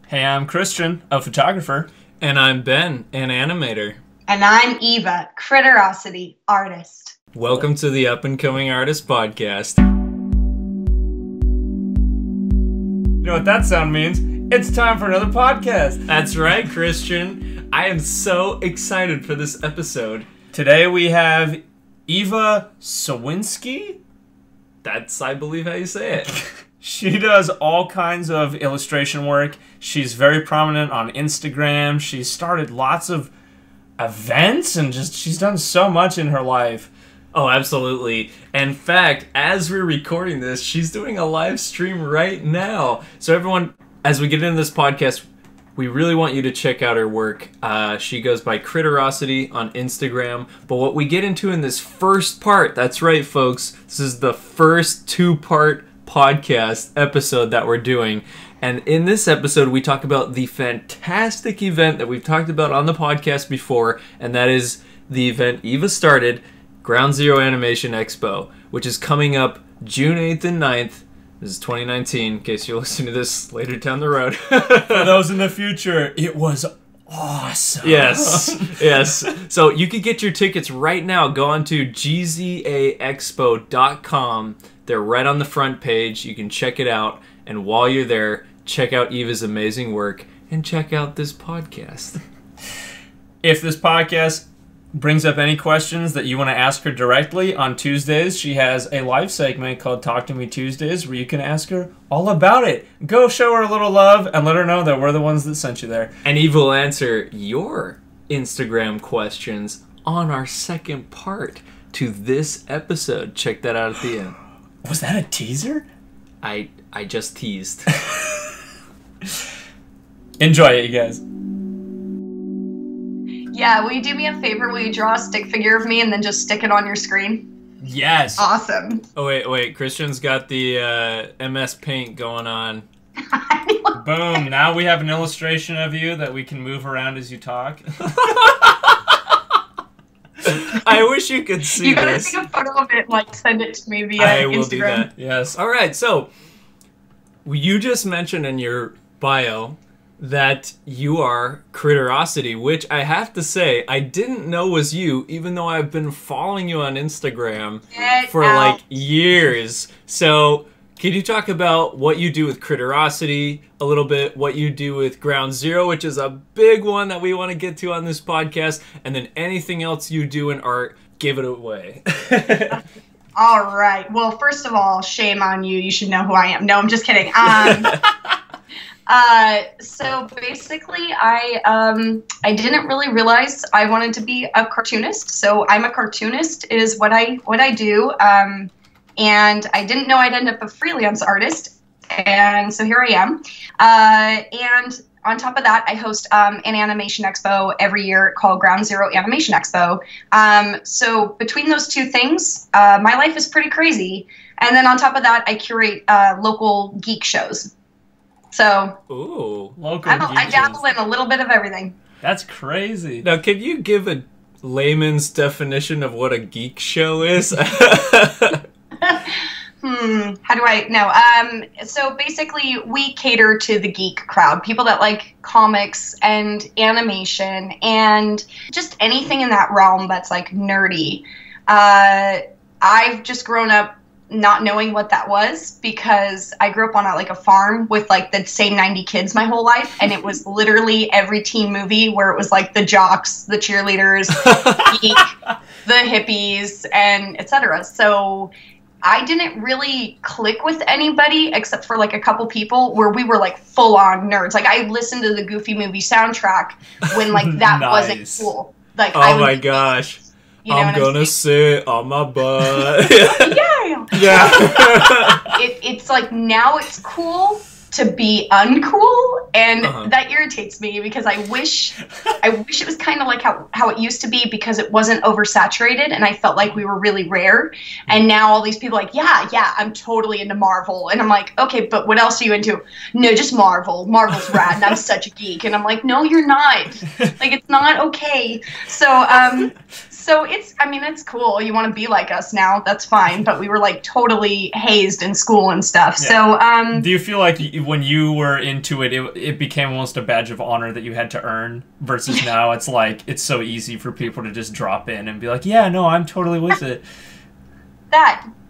Hey, I'm Christian, a photographer. And I'm Ben, an animator. And I'm Eva, Critterosity, artist. Welcome to the Up and Coming Artist Podcast. You know what that sound means? It's time for another podcast. That's right, Christian. I am so excited for this episode. Today we have Eva Sowinski. That's, I believe, how you say it. She does all kinds of illustration work. She's very prominent on Instagram. She's started lots of events and she's done so much in her life. Oh, absolutely. In fact, as we're recording this, she's doing a live stream right now. So everyone, as we get into this podcast, we really want you to check out her work. She goes by Critterosity on Instagram. But what we get into in this first part, that's right, folks, this is the first two-part podcast episode that we're doing. And in this episode, we talk about the fantastic event that we've talked about on the podcast before, and that is the event Eva started, Ground Zero Animation Expo, which is coming up June 8th and 9th. This is 2019, in case you're listening to this later down the road. For those in the future, it was awesome. Yes. So you can get your tickets right now. Go on to GZAExpo.com. They're right on the front page. You can check it out. And while you're there, check out Eva's amazing work and check out this podcast. If this podcast brings up any questions that you want to ask her directly, on Tuesdays she has a live segment called Talk to Me Tuesdays where you can ask her all about it. Go show her a little love and let her know that we're the ones that sent you there. And Eva will answer your Instagram questions on our second part to this episode. Check that out at the end. Was that a teaser? I just teased. Enjoy it, you guys. Yeah, will you do me a favor? Will you draw a stick figure of me and then just stick it on your screen? Yes. Awesome. Oh, wait. Christian's got the MS Paint going on. Boom. Now we have an illustration of you that we can move around as you talk. I wish you could see this. You gotta take a photo of it and send it to me via I will Instagram. do that. Yes. All right. So you just mentioned in your bio that you are Critterosity, which I have to say I didn't know was you, even though I've been following you on Instagram for like years. So can you talk about what you do with Critterosity a little bit, what you do with Ground Zero, which is a big one that we want to get to on this podcast, and then anything else you do in art, give it away. All right. Well, first of all, shame on you. You should know who I am. No, I'm just kidding. So basically, I didn't really realize I wanted to be a cartoonist. So I'm a cartoonist is what I do. And I didn't know I'd end up a freelance artist. And so here I am. And on top of that, I host an animation expo every year called Ground Zero Animation Expo. So between those two things, my life is pretty crazy. And then on top of that, I curate local geek shows. So ooh, local I dabble in a little bit of everything. That's crazy. Now, can you give a layman's definition of what a geek show is? How do I know? So basically, we cater to the geek crowd, people that like comics and animation and just anything in that realm that's like nerdy. I've just grown up not knowing what that was because I grew up on a farm with the same 90 kids my whole life, and it was literally every teen movie where it was the jocks, the cheerleaders, geek, the hippies, and etc. So I didn't really click with anybody except for a couple people where we were full on nerds. I listened to the Goofy movie soundtrack when that Nice. Wasn't cool. Oh my gosh. You know I'm gonna sit on my butt. Yeah. It's now it's cool to be uncool, and that irritates me because I wish it was kind of like how it used to be, because it wasn't oversaturated and I felt like we were really rare. And now all these people yeah, I'm totally into Marvel, and I'm okay, but what else are you into? No, just Marvel's rad and I'm such a geek. And I'm no, you're not. It's not okay. So So it's cool. You want to be like us now, that's fine. But we were like totally hazed in school and stuff. Yeah. So do you feel like when you were into it, it became almost a badge of honor that you had to earn versus now it's like it's so easy for people to just drop in and be like, yeah, no, I'm totally with it.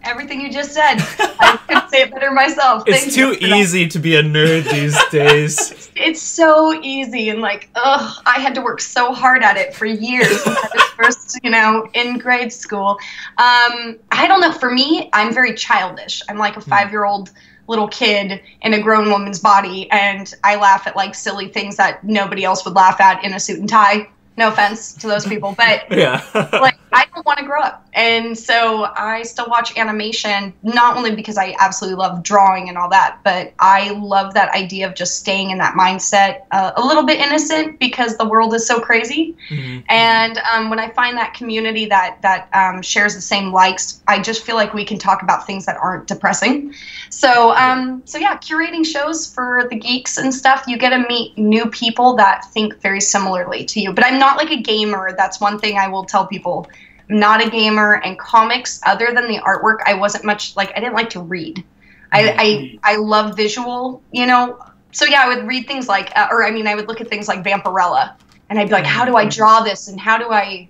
Everything you just said, I couldn't say it better myself. It's too easy to be a nerd these days. It's so easy, and like, I had to work so hard at it for years since I was first, in grade school. I don't know. For me, I'm very childish. I'm like a 5-year-old little kid in a grown woman's body, and I laugh at like silly things that nobody else would laugh at in a suit and tie. No offense to those people, but yeah. like I don't want to grow up. And so I still watch animation, not only because I absolutely love drawing and all that, but I love that idea of just staying in that mindset, a little bit innocent because the world is so crazy. Mm-hmm. And when I find that community that shares the same likes, I just feel like we can talk about things that aren't depressing. So yeah, curating shows for the geeks and stuff, you get to meet new people that think very similarly to you. But I'm not like a gamer. That's one thing I will tell people. I'm not a gamer, and comics, other than the artwork, I wasn't much like, I didn't like to read. I love visual, So yeah, I would read things like, I would look at things like Vampirella, and I'd be like, how do I draw this, and how do I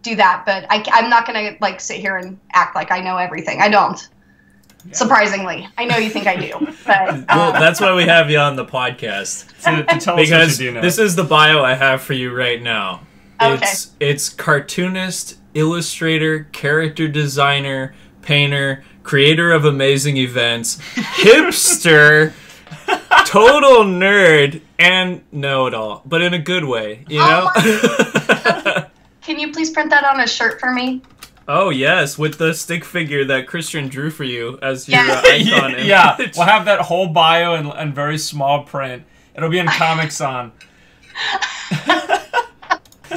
do that? But I'm not gonna like sit here and act like I know everything. I don't. Yeah. Surprisingly, I know you think I do, but well, that's why we have you on the podcast to tell because us what you do now. This is the bio I have for you right now. Okay. It's cartoonist, illustrator, character designer, painter, creator of amazing events, hipster, total nerd, and know-it-all, but in a good way, know? Can you please print that on a shirt for me? Oh, yes, with the stick figure that Christian drew for you as your icon. Yeah, we'll have that whole bio in very small print. It'll be in Comic Con.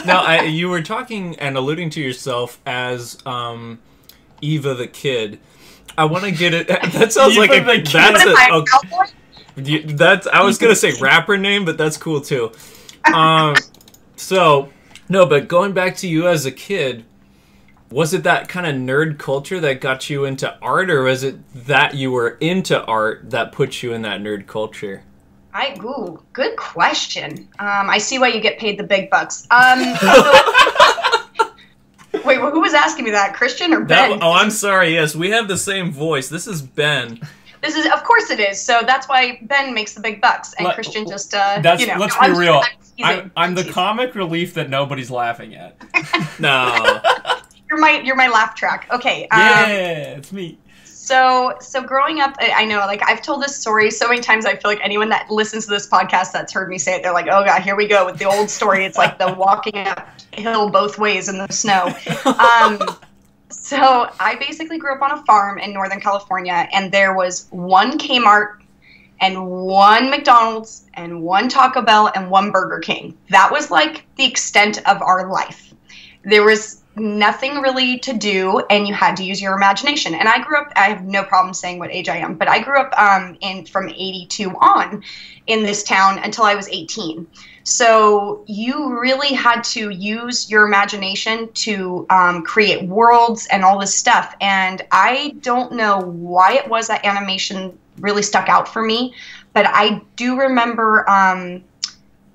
Now, you were talking and alluding to yourself as Eva the Kid. I want to get it. That sounds like that's I was gonna say rapper name, but that's cool too. But going back to you as a kid, was it that kind of nerd culture that got you into art, or was it that you were into art that put you in that nerd culture? Good question. I see why you get paid the big bucks. Wait, who was asking me that? Christian or Ben? I'm sorry. Yes, we have the same voice. This is Ben. Of course it is. So that's why Ben makes the big bucks, and Christian just, Let's be real. I'm the comic relief that nobody's laughing at. No. You're my laugh track. Okay. Yeah, it's me. So growing up, I know, like, I've told this story so many times. I feel like anyone that listens to this podcast that's heard me say it, they're like, oh god, here we go with the old story. It's like the walking uphill both ways in the snow. So I basically grew up on a farm in Northern California, and there was one Kmart and one McDonald's and one Taco Bell and one Burger King. That was like the extent of our life. There was nothing really to do, and you had to use your imagination. And I grew up, I have no problem saying what age I am, but I grew up from 82 on in this town until I was 18. So you really had to use your imagination to create worlds and all this stuff. And I don't know why it was that animation really stuck out for me, but I do remember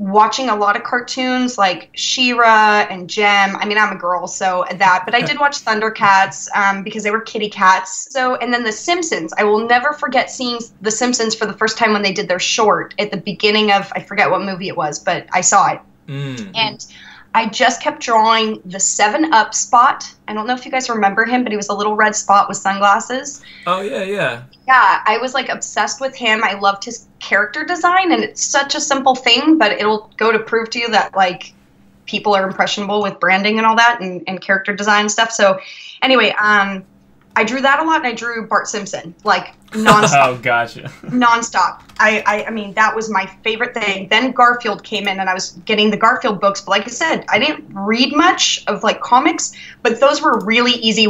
watching a lot of cartoons like She-Ra and Gem. I mean, I'm a girl, so that, but I did watch Thundercats because they were kitty cats. So, and then The Simpsons. I will never forget seeing The Simpsons for the first time when they did their short at the beginning of, I forget what movie it was, but I saw it. And I just kept drawing the 7-Up Spot. I don't know if you guys remember him, but he was a little red spot with sunglasses. Oh, yeah. Yeah, I was like obsessed with him. I loved his character design, and it's such a simple thing, but it'll go to prove to you that like people are impressionable with branding and all that, and character design and stuff. So anyway, I drew that a lot, and I drew Bart Simpson like nonstop. Oh, gotcha. Nonstop. I mean, that was my favorite thing. Then Garfield came in, and I was getting the Garfield books, but like I said, I didn't read much of like comics, but those were really easy.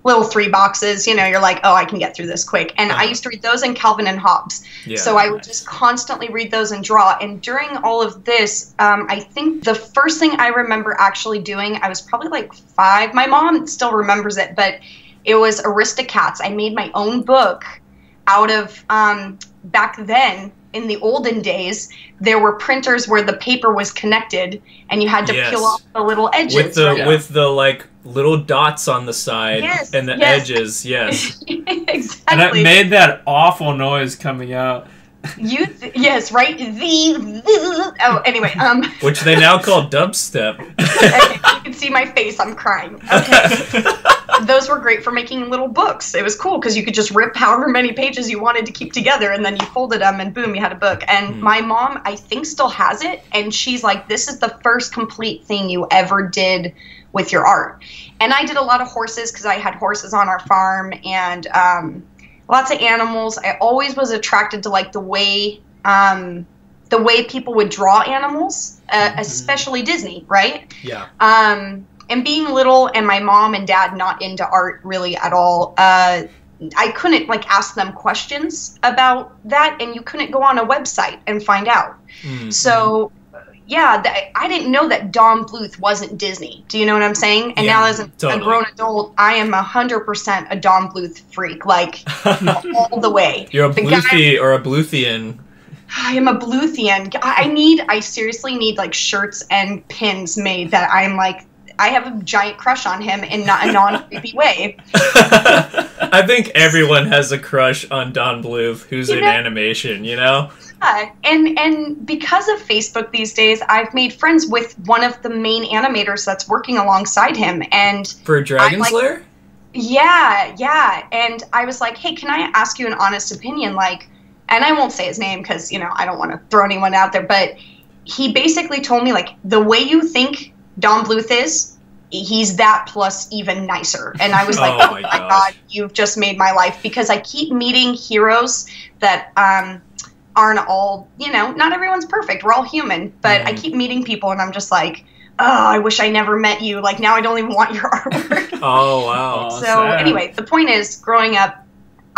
little 3 boxes, you're like, oh, I can get through this quick. And I used to read those in Calvin and Hobbes. Yeah, so I would just constantly read those and draw. And during all of this, I think the first thing I remember actually doing, I was probably like 5. My mom still remembers it, but it was Aristocats. I made my own book out of, back then, in the olden days, there were printers where the paper was connected and you had to peel off the little edges. With the like little dots on the side and the edges, Exactly. And it made that awful noise coming out. Yes, right? Oh, anyway. Which they now call dubstep. You can see my face, I'm crying. Okay. Those were great for making little books. It was cool because you could just rip however many pages you wanted to keep together, and then you folded them, and boom, you had a book. And my mom, I think, still has it, and she's like, this is the first complete thing you ever did with your art. And I did a lot of horses because I had horses on our farm, and lots of animals. I always was attracted to like the way people would draw animals, especially Disney, right? Yeah. And being little and my mom and dad not into art really at all, I couldn't like ask them questions about that, and you couldn't go on a website and find out. So yeah, I didn't know that Don Bluth wasn't Disney. Do you know what I'm saying? And now as a grown adult, I am 100% a Don Bluth freak, like all the way. You're a Bluthie or a Bluthian. I am a Bluthian. I seriously need like shirts and pins made that I'm like, I have a giant crush on him in a non-creepy way. I think everyone has a crush on Don Bluth, who's in animation, Yeah, and because of Facebook these days, I've made friends with one of the main animators that's working alongside him. And for Dragon Slayer? Yeah. And I was like, hey, can I ask you an honest opinion? Like, and I won't say his name because, I don't want to throw anyone out there, but he basically told me, like, the way you think Don Bluth is, he's that plus even nicer. And I was like, oh my God, you've just made my life, because I keep meeting heroes that aren't all, not everyone's perfect. We're all human, but I keep meeting people and I'm just like, oh, I wish I never met you. Like, now I don't even want your artwork. Oh, wow. So anyway, the point is, growing up,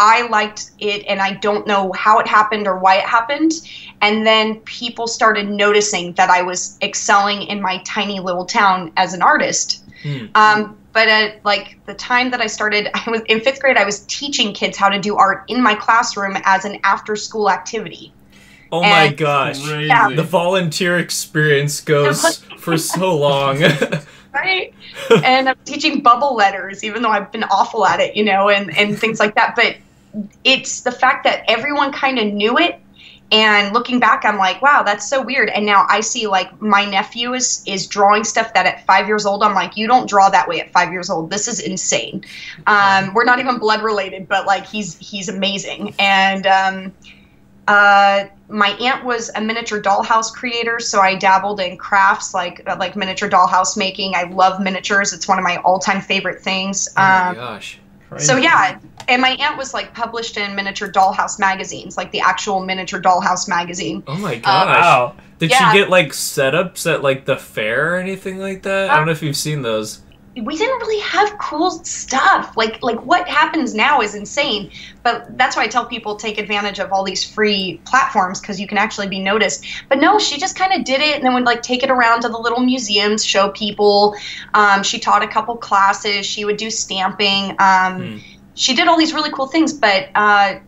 I liked it, and I don't know how it happened or why it happened. And then people started noticing that I was excelling in my tiny little town as an artist. But at like the time that I started, I was in 5th grade. I was teaching kids how to do art in my classroom as an after-school activity. Oh my gosh! Yeah. The volunteer experience goes for so long. Right? And I'm teaching bubble letters, even though I've been awful at it, and things like that. But it's the fact that everyone kind of knew it. And looking back, I'm like, wow, that's so weird. And now I see, like, my nephew is drawing stuff that at 5 years old, I'm like, you don't draw that way at 5 years old. This is insane. We're not even blood related, but, like, he's amazing. And my aunt was a miniature dollhouse creator, so I dabbled in crafts like miniature dollhouse making. I love miniatures. It's one of my all-time favorite things. Oh my gosh. Crazy. So yeah, and my aunt was like published in miniature dollhouse magazines, like the actual miniature dollhouse magazine. Oh my gosh. Wow. Did she get like setups at like the fair or anything like that? I don't know if you've seen those. We didn't really have cool stuff. Like what happens now is insane. But that's why I tell people take advantage of all these free platforms, because you can actually be noticed. But no, she just kind of did it and then would like take it around to the little museums, show people. She taught a couple classes. She would do stamping. She did all these really cool things, but I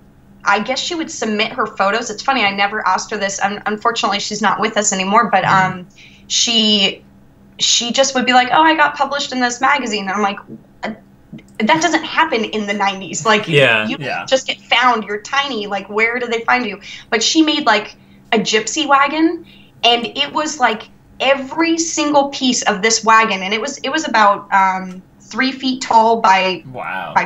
guess she would submit her photos. It's funny, I never asked her this. Unfortunately, she's not with us anymore, but she just would be like, oh, I got published in this magazine. And I'm like, that doesn't happen in the 90s. Like, you just get found. You're tiny. Like, where do they find you? But she made, like, a gypsy wagon, and it was, like, every single piece of this wagon. And it was about 3 feet tall by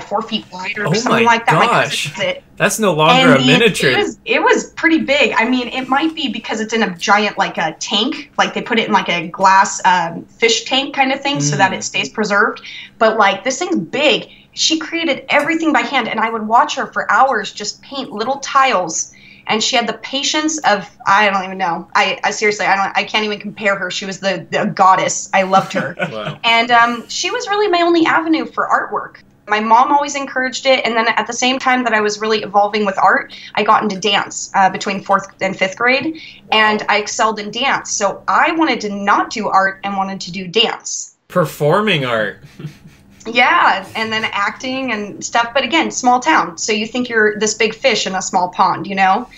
4 feet wide or something like that. Gosh. That's no longer a miniature. It was pretty big. I mean, it might be because it's in a giant, like a tank. Like they put it in like a glass fish tank kind of thing so that it stays preserved. But like this thing's big. She created everything by hand, and I would watch her for hours just paint little tiles. And she had the patience of, I don't even know. I seriously, I can't even compare her. She was the goddess. I loved her. Wow. And she was really my only avenue for artwork. My mom always encouraged it, and then at the same time that I was really evolving with art, I got into dance between 4th and 5th grade, and I excelled in dance. So I wanted to not do art and wanted to do dance. Performing art. Yeah, and then acting and stuff. But again, small town, so you think you're this big fish in a small pond, you know?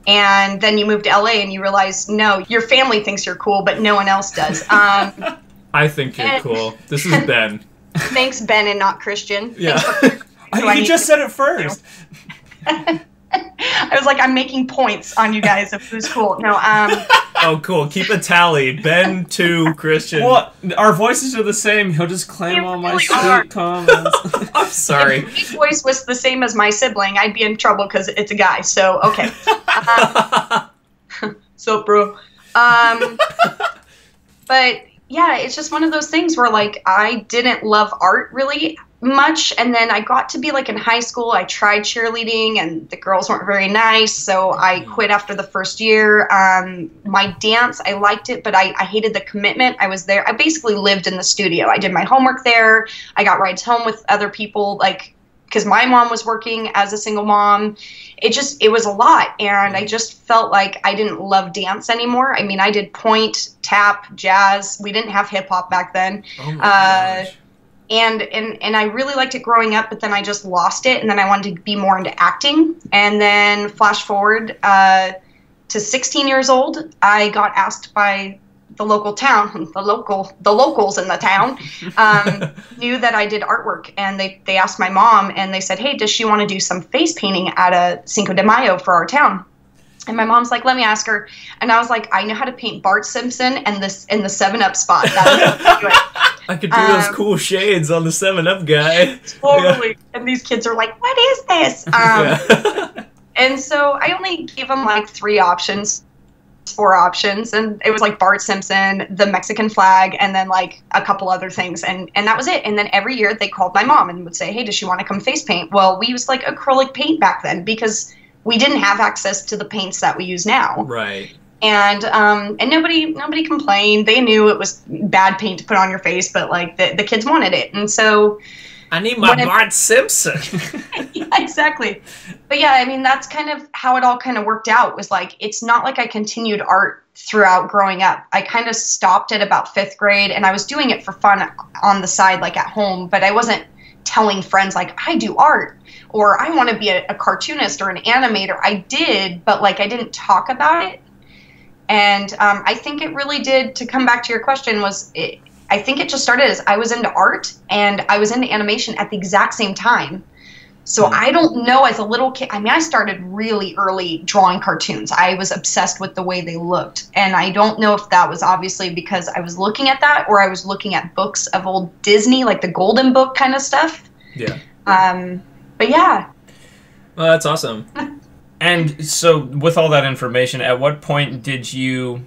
And then you move to LA and you realize, no, your family thinks you're cool, but no one else does. I think you're cool. This is Ben. Thanks, Ben, and not Christian. Yeah. You just said it first. I was like, I'm making points on you guys of who's cool. No, Oh, cool. Keep a tally. Ben, 2, Christian. Well, our voices are the same. He'll just claim all my sweet comments. I'm sorry. If his voice was the same as my sibling, I'd be in trouble because it's a guy. So, okay. So, bro. But yeah, it's just one of those things where like I didn't love art really much, and then I got to be like in high school, I tried cheerleading and the girls weren't very nice, so I quit after the first year. My dance, I liked it, but I hated the commitment. I was there, I basically lived in the studio. I did my homework there, I got rides home with other people, like because my mom was working as a single mom. It was a lot, and I just felt like I didn't love dance anymore. I mean, I did point, tap, jazz. We didn't have hip hop back then. Oh my gosh. And I really liked it growing up, but then I just lost it, and then I wanted to be more into acting. And then flash forward to 16 years old, I got asked by the local town, the locals in the town, knew that I did artwork, and they asked my mom, and they said, hey, does she want to do some face painting at a Cinco de Mayo for our town? And my mom's like, let me ask her. And I was like, I know how to paint Bart Simpson and this in the 7-Up spot. I could do those cool shades on the 7-Up guy. Totally. Yeah. And these kids are like, what is this? And so I only gave them like 4 options, and it was like Bart Simpson, the Mexican flag, and then like a couple other things, and that was it. And then every year they called my mom and would say, hey, does she want to come face paint? Well, we used like acrylic paint back then because we didn't have access to the paints that we use now. Right. And nobody complained. They knew it was bad paint to put on your face, but like the kids wanted it, and so I need my Bart Simpson. Yeah, exactly. But yeah, I mean, that's kind of how it all kind of worked out. Was like, it's not like I continued art throughout growing up. I kind of stopped at about 5th grade, and I was doing it for fun on the side, like at home, but I wasn't telling friends like, I do art, or I want to be a cartoonist or an animator. I did, but like I didn't talk about it. And I think it really did, to come back to your question, I think it just started as I was into art and I was into animation at the exact same time. So I don't know, as a little kid, I mean, I started really early drawing cartoons. I was obsessed with the way they looked. And I don't know if that was obviously because I was looking at that, or I was looking at books of old Disney, like the Golden Book kind of stuff. Yeah. But yeah. Well, that's awesome. And so with all that information, at what point did you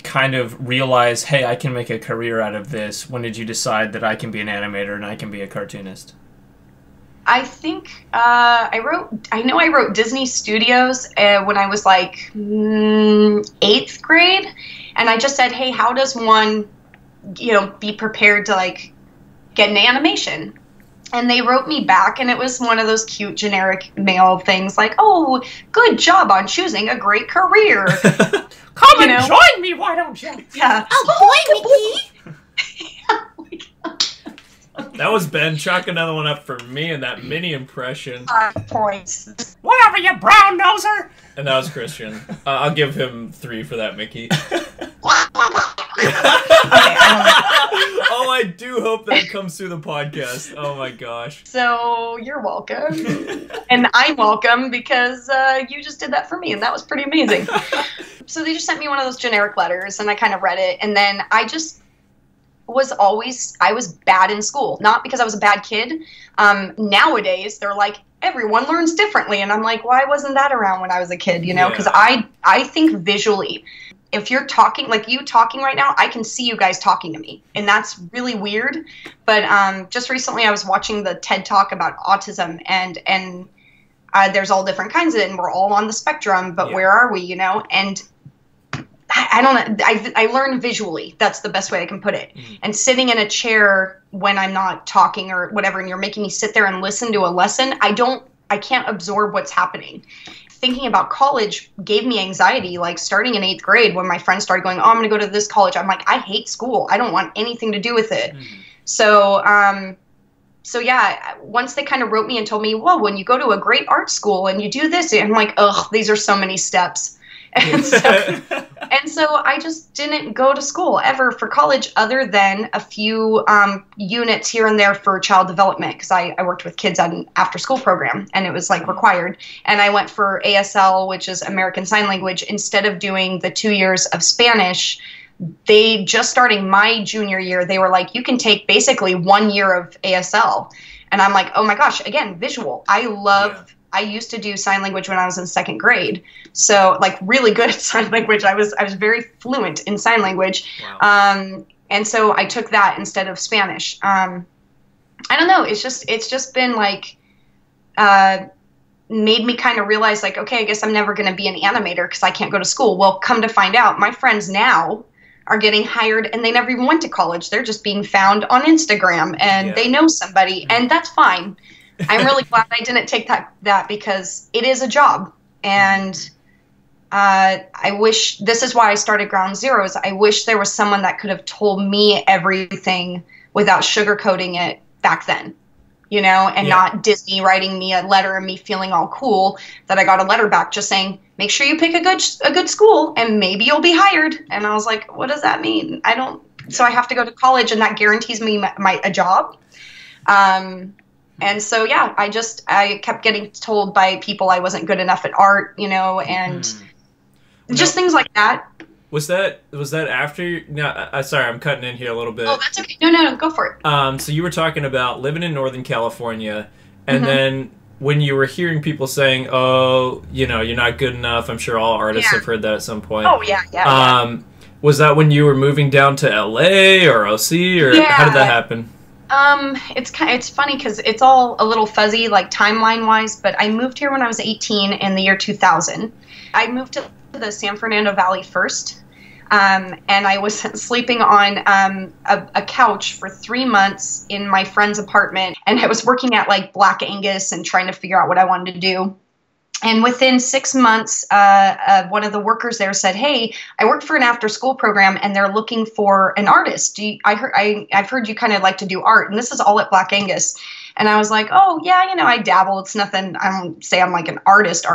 kind of realize, hey, I can make a career out of this? When did you decide that I can be an animator and I can be a cartoonist? I think I wrote Disney Studios when I was like 8th grade, and I just said, hey, how does one, be prepared to like get an animation? And they wrote me back, and it was one of those cute generic mail things like, oh, good job on choosing a great career. Come and join me, why don't you? Yeah. Oh, boy, Mickey! That was Ben. Chalk another one up for me in that mini impression. 5 points. Whatever, you brown noser! And that was Christian. I'll give him 3 for that, Mickey. Oh, I do hope that comes through the podcast. Oh my gosh. So you're welcome. And I'm welcome because you just did that for me, and that was pretty amazing. So they just sent me one of those generic letters, and I kind of read it, and then I was bad in school. Not because I was a bad kid. Nowadays, they're like, everyone learns differently, and I'm like, why wasn't that around when I was a kid, Because I think visually. If you're talking, like you talking right now, I can see you guys talking to me, and that's really weird. But just recently I was watching the TED Talk about autism, and there's all different kinds of it, and we're all on the spectrum, but where are we, And I don't know. I learn visually. That's the best way I can put it. And sitting in a chair when I'm not talking or whatever, and you're making me sit there and listen to a lesson, I can't absorb what's happening. Thinking about college gave me anxiety, like starting in 8th grade when my friends started going, oh, I'm going to go to this college. I'm like, I hate school. I don't want anything to do with it. So yeah, once they kind of wrote me and told me, well, when you go to a great art school and you do this, I'm like, ugh, these are so many steps. And so I just didn't go to school ever for college other than a few units here and there for child development, because I worked with kids on an after-school program, and it was like required. And I went for ASL, which is American Sign Language, instead of doing the 2 years of Spanish. They just starting my junior year, they were like, you can take basically 1 year of ASL. And I'm like, oh my gosh, again, visual. I used to do sign language when I was in 2nd grade. So like really good at sign language. I was very fluent in sign language. Wow. And so I took that instead of Spanish. I don't know. It's just been like, made me kind of realize like, okay, I guess I'm never going to be an animator because I can't go to school. Well, come to find out, my friends now are getting hired and they never even went to college. They're just being found on Instagram and they know somebody, and that's fine. I'm really glad I didn't take that because it is a job. And I wish, this is why I started Ground Zero, is I wish there was someone that could have told me everything without sugarcoating it back then, you know, and not Disney writing me a letter and me feeling all cool that I got a letter back just saying, make sure you pick a good school and maybe you'll be hired. And I was like, what does that mean? So I have to go to college and that guarantees me a job. And so, yeah, I kept getting told by people I wasn't good enough at art, you know, and just things like that. Was that after? No, sorry, I'm cutting in here a little bit. Oh, that's okay. No, go for it. So you were talking about living in Northern California, and then when you were hearing people saying, "Oh, you know, you're not good enough," I'm sure all artists have heard that at some point. Oh yeah. Was that when you were moving down to LA or OC, or how did that happen? It's funny because it's all a little fuzzy, like timeline wise, but I moved here when I was 18 in the year 2000. I moved to the San Fernando Valley first, and I was sleeping on a couch for 3 months in my friend's apartment, and I was working at like Black Angus and trying to figure out what I wanted to do. And within 6 months, one of the workers there said, "Hey, I work for an after-school program, and they're looking for an artist. I've heard you kind of like to do art, and this is all at Black Angus." And I was like, "Oh yeah, you know, I dabble. It's nothing. I don't say I'm like an artist."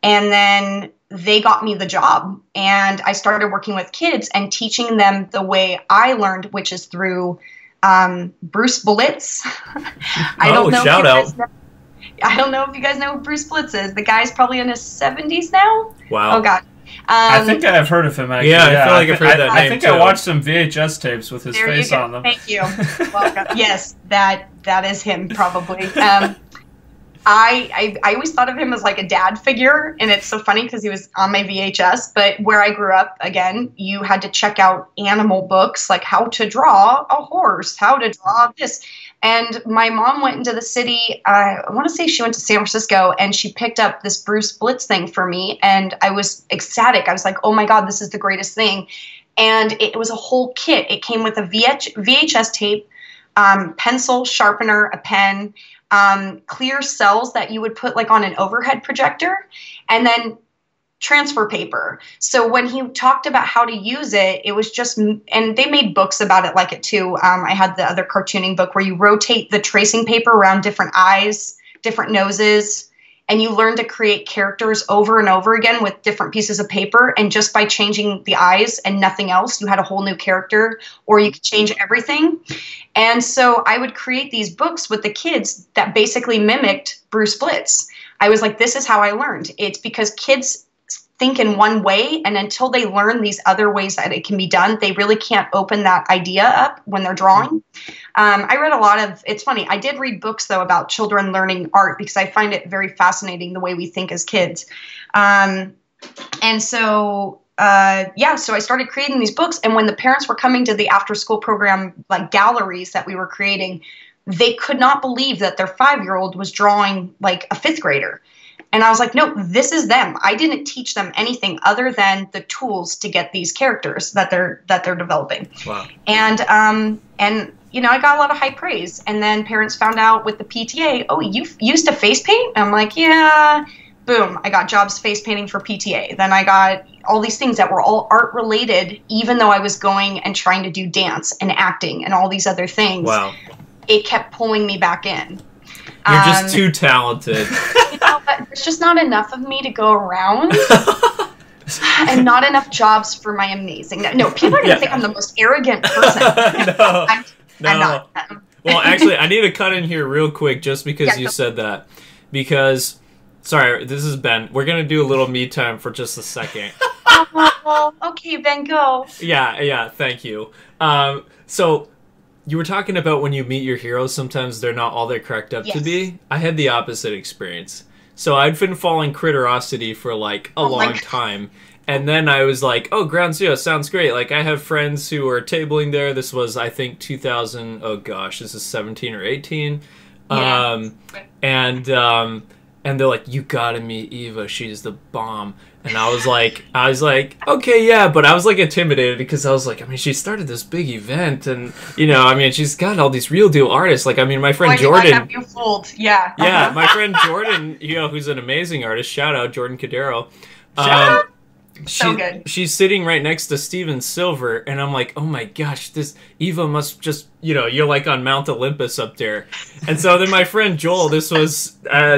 And then they got me the job, and I started working with kids and teaching them the way I learned, which is through Bruce Blitz. I don't know. Shout out. I don't know if you guys know who Bruce Blitz is. The guy's probably in his 70s now. Wow. Oh, God. I think I've heard of him, actually. Yeah, I feel like I've heard that name, I think too. I watched some VHS tapes with his face on them. Thank you. Welcome. Yes, that is him, probably. I always thought of him as like a dad figure, and it's so funny because he was on my VHS. But where I grew up, again, you had to check out animal books, like how to draw a horse, how to draw this. And my mom went into the city, I want to say she went to San Francisco, and she picked up this Bruce Blitz thing for me, and I was ecstatic. I was like, oh my God, this is the greatest thing. And it was a whole kit. It came with a VHS tape, pencil, sharpener, a pen, clear cells that you would put like on an overhead projector, and then transfer paper. So when he talked about how to use it, it was just, and they made books about it like it too. I had the other cartooning book where you rotate the tracing paper around different eyes, different noses, and you learn to create characters over and over again with different pieces of paper. And just by changing the eyes and nothing else, you had a whole new character, or you could change everything. And so I would create these books with the kids that basically mimicked Bruce Blitz. I was like, this is how I learned. It's because kids think in one way, and until they learn these other ways that it can be done, they really can't open that idea up when they're drawing. I read a lot of, it's funny, I did read books though about children learning art because I find it very fascinating the way we think as kids. And so so I started creating these books, and when the parents were coming to the after school program, like galleries that we were creating, they could not believe that their 5-year-old was drawing like a 5th grader. And I was like, no, this is them. I didn't teach them anything other than the tools to get these characters that they're developing. Wow. And you know, I got a lot of high praise. And then parents found out with the PTA, oh, you used to face paint? And I'm like, yeah. Boom, I got jobs face painting for PTA. Then I got all these things that were all art related, even though I was going and trying to do dance and acting and all these other things. Wow. It kept pulling me back in. You're just too talented. You know, but there's just not enough of me to go around. And not enough jobs for my amazing. No, people are going to think I'm the most arrogant person. I'm not. Well, actually, I need to cut in here real quick just because you said that. Because, sorry, this is Ben. We're going to do a little me time for just a second. Oh, okay, Ben, go. Yeah, thank you. So, you were talking about when you meet your heroes, sometimes they're not all they're cracked up to be. I had the opposite experience. So I'd been following Critterosity for like a long time. And then I was like, oh, Ground Zero sounds great. Like, I have friends who are tabling there. This was, I think, 2000. Oh, gosh, this is 17 or 18. Yeah. And they're like, you gotta meet Eva. She's the bomb. And I was like, okay, yeah. But I was, like, intimidated because I was like, I mean, she started this big event. And, you know, I mean, she's got all these real deal artists. Like, I mean, my friend Jordan. Have you fooled? Yeah. Yeah, my friend Jordan, you know, who's an amazing artist. Shout out, Jordan Cadero. So good. She's sitting right next to Steven Silver, and I'm like, oh my gosh, this Eva must just, you know, you're like on Mount Olympus up there. And so then my friend Joel, this was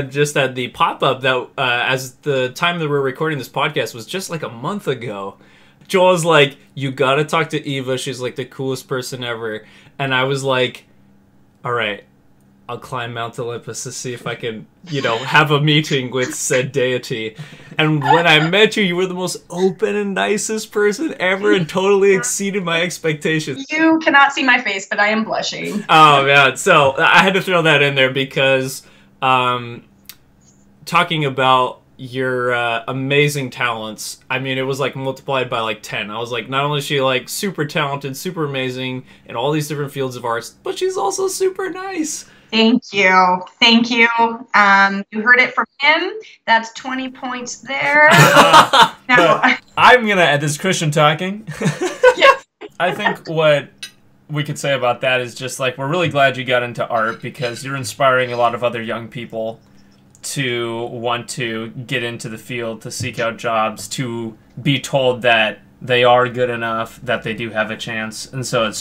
just at the pop-up that, as the time that we're recording this podcast was just like a month ago. Joel's like, you gotta talk to Eva, she's like the coolest person ever. And I was like, all right, I'll climb Mount Olympus to see if I can, you know, have a meeting with said deity. And when I met you, you were the most open and nicest person ever and totally exceeded my expectations. You cannot see my face, but I am blushing. Oh, man. So I had to throw that in there because talking about your amazing talents, I mean, it was like multiplied by like 10. I was like, not only is she like super talented, super amazing in all these different fields of arts, but she's also super nice. Thank you. Thank you. You heard it from him. That's 20 points there. Now, I'm going to add this Christian talking. Yeah. I think what we could say about that is just like, we're really glad you got into art because you're inspiring a lot of other young people to want to get into the field, to seek out jobs, to be told that they are good enough, that they do have a chance. And so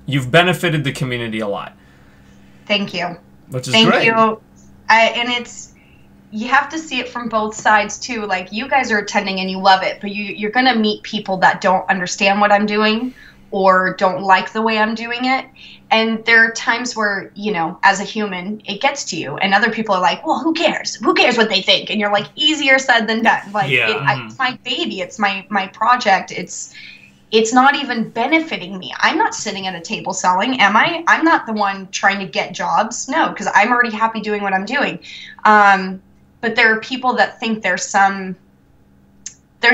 you've benefited the community a lot. Thank you. Which is great. Thank you. And you have to see it from both sides too. Like, you guys are attending and you love it, but you're going to meet people that don't understand what I'm doing or don't like the way I'm doing it. And there are times where, you know, as a human, it gets to you. And other people are like, well, who cares? Who cares what they think? And you're like, easier said than done. Like, it's my baby. It's my project. It's not even benefiting me. I'm not sitting at a table selling, am I? I'm not the one trying to get jobs. No, because I'm already happy doing what I'm doing. But there are people that think there's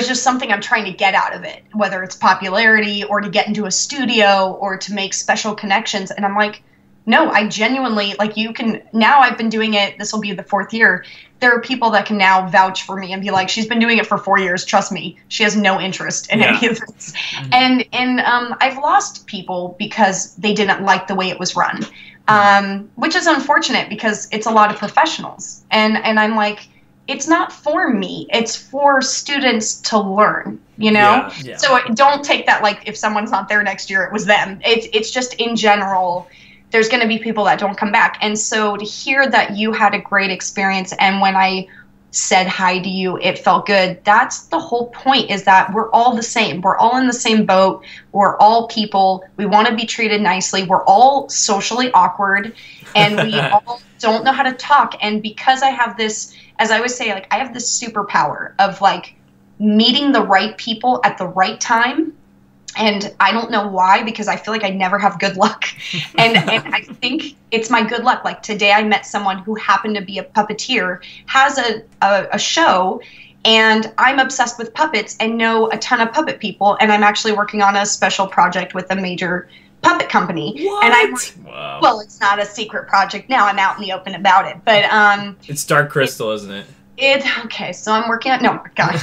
just something I'm trying to get out of it, whether it's popularity or to get into a studio or to make special connections. And I'm like, no, I genuinely, like, now I've been doing it, this will be the 4th year. There are people that can now vouch for me and be like, she's been doing it for 4 years, trust me, she has no interest in any of this. And I've lost people because they didn't like the way it was run, which is unfortunate because it's a lot of professionals. And I'm like, it's not for me, it's for students to learn, you know? Yeah. So don't take that like if someone's not there next year, it was them. It's just in general, there's going to be people that don't come back. And so to hear that you had a great experience, and when I said hi to you, it felt good. That's the whole point, is that we're all the same. We're all in the same boat. We're all people. We want to be treated nicely. We're all socially awkward, and we all don't know how to talk. And because I have this, as I always say, like, I have this superpower of like meeting the right people at the right time. And I don't know why, because I feel like I never have good luck. And I think it's my good luck. Like, today I met someone who happened to be a puppeteer, has a show, and I'm obsessed with puppets and know a ton of puppet people. And I'm actually working on a special project with a major puppet company. What? And I'm like, well, it's not a secret project now. I'm out in the open about it. But it's Dark Crystal, isn't it? Okay, so I'm working on, no, gosh.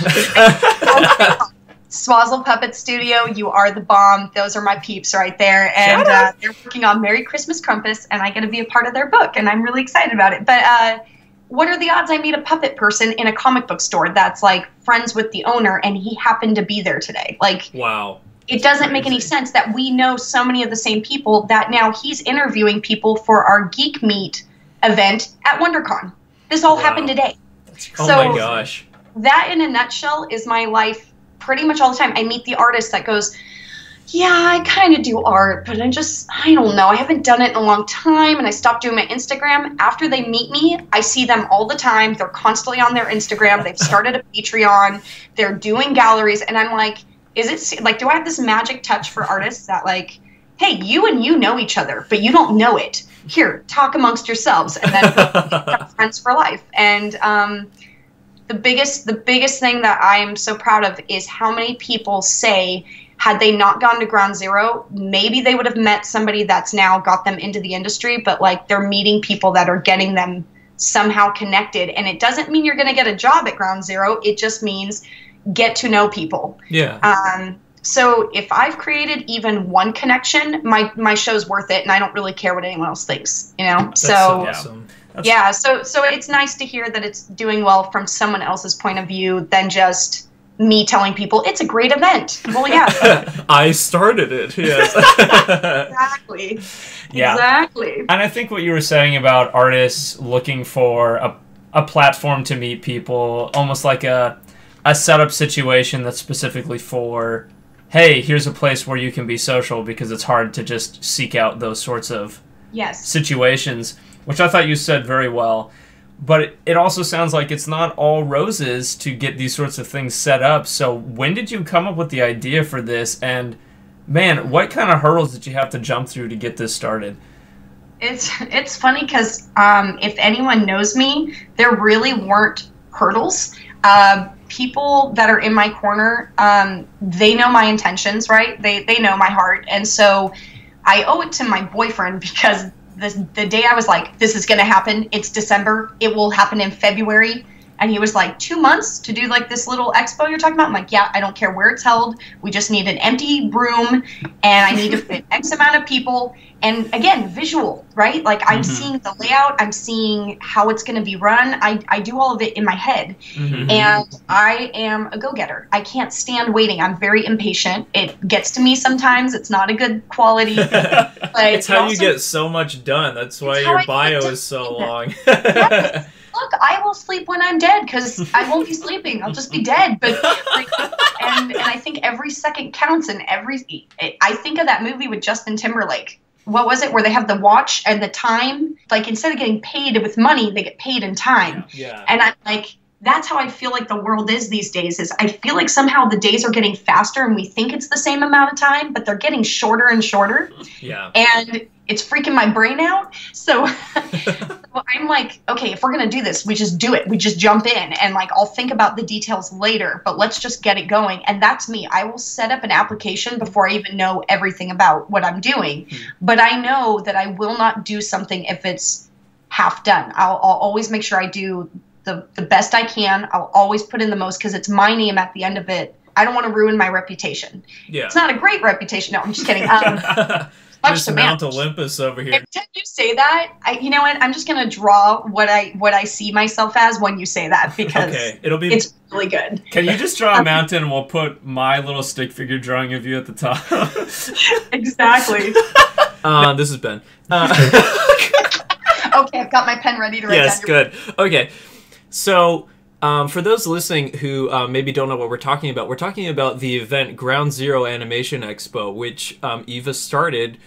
Swazzle Puppet Studio, you are the bomb. Those are my peeps right there. And they're working on Merry Christmas Krampus, and I get to be a part of their book, and I'm really excited about it. But what are the odds I meet a puppet person in a comic book store that's like friends with the owner, and he happened to be there today? Like, wow. It doesn't make any sense that we know so many of the same people that now he's interviewing people for our Geek Meet event at WonderCon. This all happened today. Oh my gosh. That in a nutshell is my life pretty much all the time. I meet the artist that goes, yeah, I kind of do art, but I don't know. I haven't done it in a long time, and I stopped doing my Instagram. After they meet me, I see them all the time. They're constantly on their Instagram. They've started a Patreon. They're doing galleries, and I'm like, is it, like, do I have this magic touch for artists that, like, hey, you and you know each other, but you don't know it. Here, talk amongst yourselves, and then become friends for life. And the biggest thing that I am so proud of is how many people say, had they not gone to Ground Zero, maybe they would have met somebody that's now got them into the industry, but like they're meeting people that are getting them somehow connected. And it doesn't mean you're going to get a job at Ground Zero. It just means get to know people. Yeah. So if I've created even one connection, my show's worth it, and I don't really care what anyone else thinks, you know? That's so awesome. Yeah, so it's nice to hear that it's doing well from someone else's point of view than just me telling people it's a great event. Well, yeah. I started it, yes. Exactly. Yeah. Exactly. And I think what you were saying about artists looking for a platform to meet people, almost like a setup situation that's specifically for, hey, here's a place where you can be social, because it's hard to just seek out those sorts of situations, which I thought you said very well. But it also sounds like it's not all roses to get these sorts of things set up. So when did you come up with the idea for this? And, man, what kind of hurdles did you have to jump through to get this started? It's funny because if anyone knows me, there really weren't hurdles. People that are in my corner, they know my intentions, right? They know my heart. And so I owe it to my boyfriend, because the day I was like, this is going to happen, it's December, it will happen in February. And he was like, 2 months to do like this little expo you're talking about? I'm like, yeah, I don't care where it's held. We just need an empty room, and I need to fit X amount of people. And again, visual, right? Like I'm seeing the layout, I'm seeing how it's going to be run. I do all of it in my head. And I am a go-getter. I can't stand waiting. I'm very impatient. It gets to me sometimes. It's not a good quality. But it's how you get so much done. That's why your bio is so long. Yes. Look, I will sleep when I'm dead, because I won't be sleeping. I'll just be dead. But like, and I think every second counts. And I think of that movie with Justin Timberlake. What was it, where they have the watch and the time? Like, instead of getting paid with money, they get paid in time. Yeah. And I'm like, that's how I feel like the world is these days. Is I feel like somehow the days are getting faster, and we think it's the same amount of time, but they're getting shorter and shorter. Yeah. And it's freaking my brain out. So I'm like, okay, if we're going to do this, we just do it. We just jump in, and like, I'll think about the details later, but let's just get it going. And that's me. I will set up an application before I even know everything about what I'm doing. But I know that I will not do something if it's half done. I'll always make sure I do the best I can. I'll always put in the most, because it's my name at the end of it. I don't want to ruin my reputation. Yeah. It's not a great reputation. No, I'm just kidding. Just Mount Olympus over here. Every time you say that, you know what? I'm just gonna draw what I see myself as when you say that, because it's really good. Can you just draw a mountain, and we'll put my little stick figure drawing of you at the top? Exactly. This is Ben. Okay, I've got my pen ready to write down. Yes, good. Okay, so. For those listening who maybe don't know what we're talking about the event Ground Zero Animation Expo, which Eva started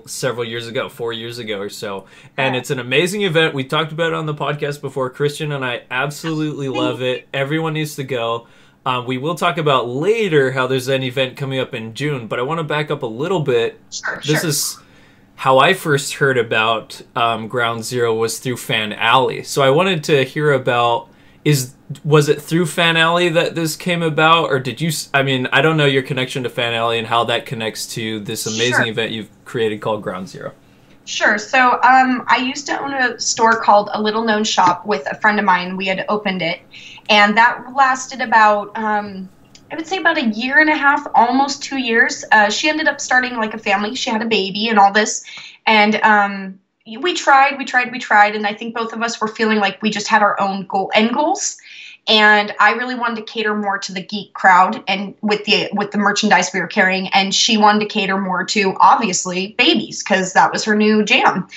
several years ago, 4 years ago or so. And it's an amazing event. We talked about it on the podcast before. Christian and I absolutely love it. Everyone needs to go. We will talk about later how there's an event coming up in June, but I want to back up a little bit. This is how I first heard about Ground Zero was through Fan Alley. So I wanted to hear about... Was it through Fan Alley that this came about, or did you? I mean, I don't know your connection to Fan Alley and how that connects to this amazing event you've created called Ground Zero. Sure. So I used to own a store called A Little Known Shop with a friend of mine. We had opened it, and that lasted about, I would say about a year and a half, almost 2 years. She ended up starting like a family. She had a baby and all this, and we tried, and I think both of us were feeling like we just had our own end goals. And I really wanted to cater more to the geek crowd and with the merchandise we were carrying. And she wanted to cater more to, obviously, babies, because that was her new jam.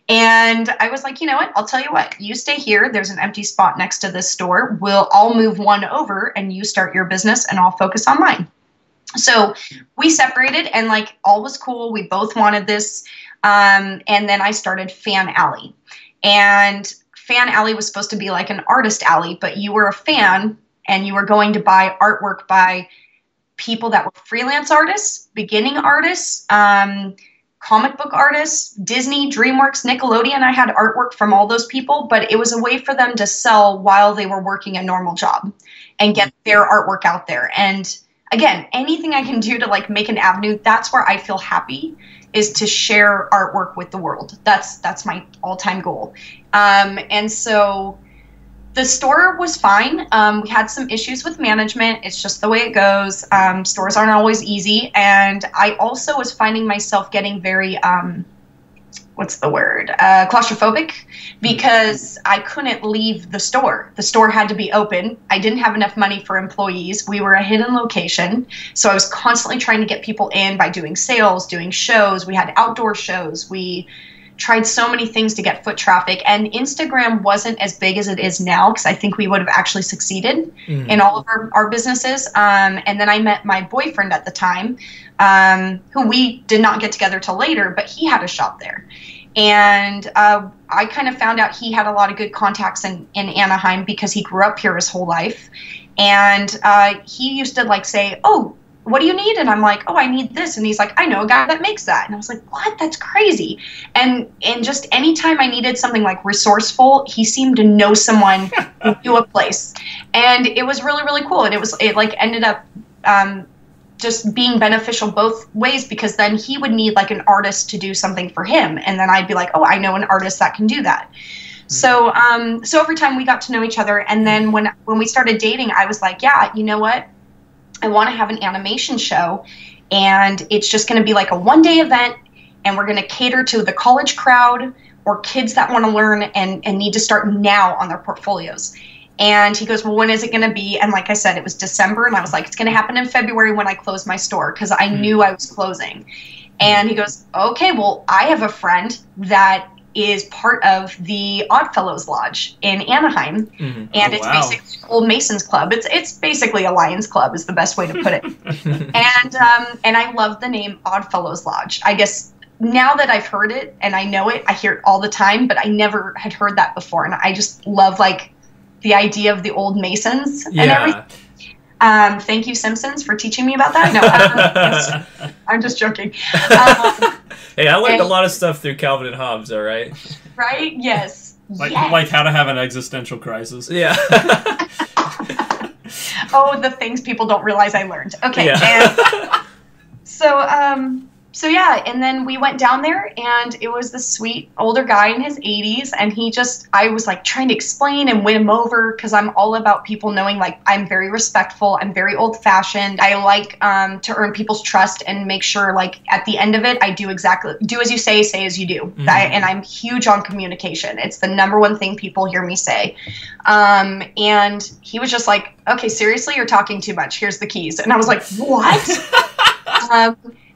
And I was like, you know what? I'll tell you what. You stay here. There's an empty spot next to this store. I'll move one over, and you start your business, and I'll focus on mine. So we separated, and like all was cool. We both wanted this. And then I started Fan Alley. And Fan Alley was supposed to be like an artist alley, but you were a fan and you were going to buy artwork by people that were freelance artists, beginning artists, comic book artists, Disney, DreamWorks, Nickelodeon. I had artwork from all those people, but it was a way for them to sell while they were working a normal job and get their artwork out there. And again, anything I can do to like make an avenue, that's where I feel happy, is to share artwork with the world. That's my all-time goal. And so the store was fine. We had some issues with management. It's just the way it goes. Stores aren't always easy. And I also was finding myself getting very, claustrophobic, because I couldn't leave the store. The store had to be open. I didn't have enough money for employees. We were a hidden location. So I was constantly trying to get people in by doing sales, doing shows. We had outdoor shows. We tried so many things to get foot traffic, and Instagram wasn't as big as it is now, because I think we would have actually succeeded in all of our businesses. And then I met my boyfriend at the time, who we did not get together till later, but he had a shop there. And I kind of found out he had a lot of good contacts in Anaheim, because he grew up here his whole life. And he used to like say, oh, what do you need? And I'm like, oh, I need this. And he's like, I know a guy that makes that. And I was like, what? That's crazy. And just anytime I needed something like resourceful, he seemed to know someone who knew a place. And it was really, really cool. And it like ended up just being beneficial both ways, because then he would need like an artist to do something for him. And then I'd be like, oh, I know an artist that can do that. So over time we got to know each other. And then when we started dating, I was like, yeah, you know what? I want to have an animation show, and it's just going to be like a one-day event, and we're going to cater to the college crowd or kids that want to learn and need to start now on their portfolios. And he goes, well, when is it going to be? And like I said, it was December, and I was like, it's going to happen in February when I close my store, because I knew I was closing. And he goes, okay, well, I have a friend that is part of the Oddfellows Lodge in Anaheim, and it's basically Old Masons Club. It's basically a Lions Club is the best way to put it. And I love the name Oddfellows Lodge. I guess now that I've heard it and I know it, I hear it all the time, but I never had heard that before, and I just love like the idea of the old Masons and everything. Thank you, Simpsons, for teaching me about that. No, I'm just joking. Hey, I learned a lot of stuff through Calvin and Hobbes, all right? Right? Yes. Like how to have an existential crisis. Yeah. Oh, the things people don't realize I learned. Okay. Yeah. And so yeah, and then we went down there, and it was this sweet older guy in his 80s, and I was like trying to explain and win him over, because I'm all about people knowing like I'm very respectful, I'm very old-fashioned. I like to earn people's trust and make sure like at the end of it I do as you say as you do. And I'm huge on communication. It's the number one thing people hear me say. And he was just like, okay, seriously, you're talking too much. Here's the keys. And I was like, what?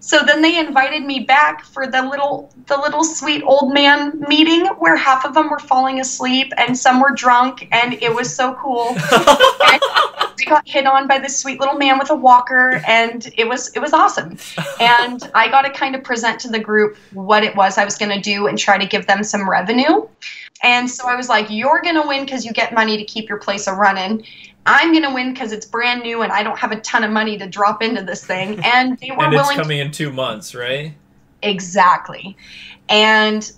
So then they invited me back for the little sweet old man meeting, where half of them were falling asleep and some were drunk, and it was so cool. I got hit on by this sweet little man with a walker, and it was awesome. And I got to kind of present to the group what it was I was going to do and try to give them some revenue. And so I was like, you're going to win because you get money to keep your place a-running. I'm going to win because it's brand new and I don't have a ton of money to drop into this thing. And they were and willing it's coming in 2 months, right? Exactly. And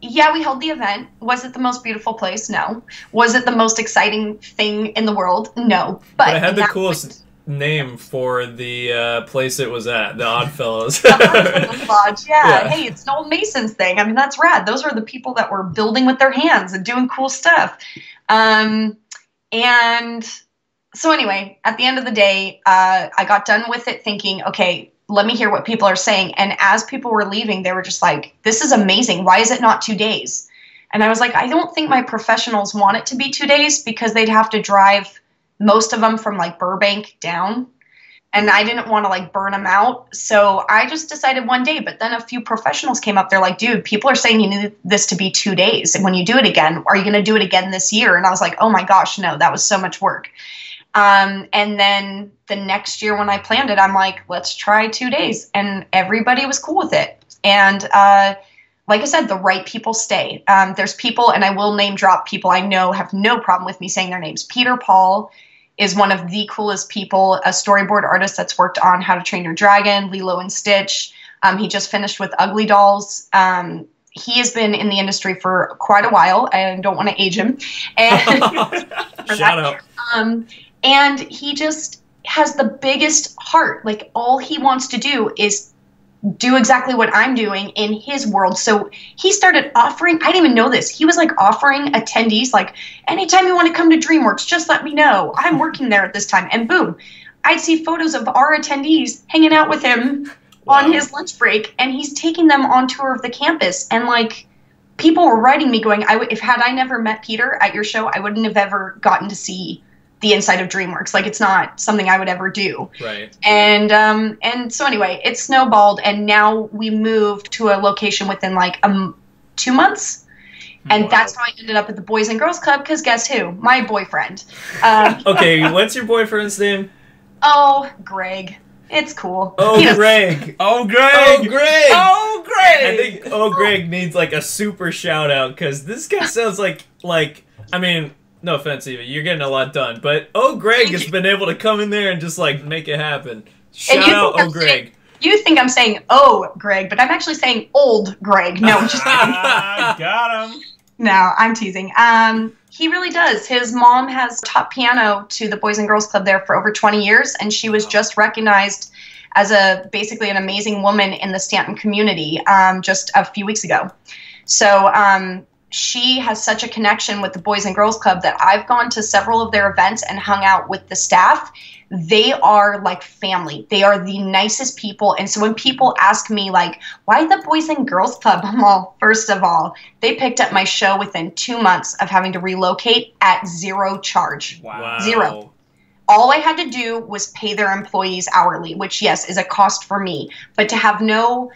yeah, we held the event. Was it the most beautiful place? No. Was it the most exciting thing in the world? No. But it had the coolest name for the place it was at, the Oddfellows. Lodge, yeah. Hey, it's an old Masons thing. I mean, that's rad. Those are the people that were building with their hands and doing cool stuff. And so anyway, at the end of the day, I got done with it thinking, okay, let me hear what people are saying. And as people were leaving, they were just like, this is amazing. Why is it not 2 days? And I was like, I don't think my professionals want it to be 2 days because they'd have to drive most of them from like Burbank down. And I didn't want to like burn them out. So I just decided 1 day. But then a few professionals came up. They're like, dude, people are saying you need this to be 2 days. And when you do it again, are you going to do it again this year? And I was like, oh my gosh, no, that was so much work. And then the next year when I planned it, I'm like, let's try 2 days. And everybody was cool with it. And like I said, the right people stay. There's people, and I will name drop people I know have no problem with me saying their names. Peter Paul is one of the coolest people, a storyboard artist that's worked on How to Train Your Dragon, Lilo and Stitch. He just finished with Ugly Dolls. He has been in the industry for quite a while. I don't want to age him. And Shout out. And he just has the biggest heart. Like, all he wants to do is do exactly what I'm doing in his world. So he started offering, I didn't even know this. He was like offering attendees, like, anytime you want to come to DreamWorks, just let me know. I'm working there at this time. And boom, I'd see photos of our attendees hanging out with him on his lunch break. And he's taking them on tour of the campus. And like, people were writing me going, if had I never met Peter at your show, I wouldn't have ever gotten to see the inside of DreamWorks. Like, it's not something I would ever do. Right. And so anyway, it snowballed, and now we moved to a location within like 2 months. And that's how I ended up at the Boys and Girls Club, because guess who? My boyfriend. Okay, what's your boyfriend's name? Oh, Greg. It's cool. Oh, Greg. Oh, Greg. Oh, Greg. Oh, Greg. I think Greg needs like a super shout out, because this guy sounds like, I mean, no offense, Eva, you're getting a lot done, but Greg has been able to come in there and just like make it happen. Shout out, Greg. You think I'm saying, oh, Greg, but I'm actually saying old Greg. No, just kidding. Got him. No, I'm teasing. He really does. His mom has taught piano to the Boys and Girls Club there for over 20 years, and she was just recognized as basically an amazing woman in the Stanton community just a few weeks ago. So she has such a connection with the Boys and Girls Club that I've gone to several of their events and hung out with the staff. They are like family. They are the nicest people. And so when people ask me, like, why the Boys and Girls Club? I'm all, first of all, they picked up my show within 2 months of having to relocate at zero charge. Wow. Zero. All I had to do was pay their employees hourly, which, yes, is a cost for me. But to have no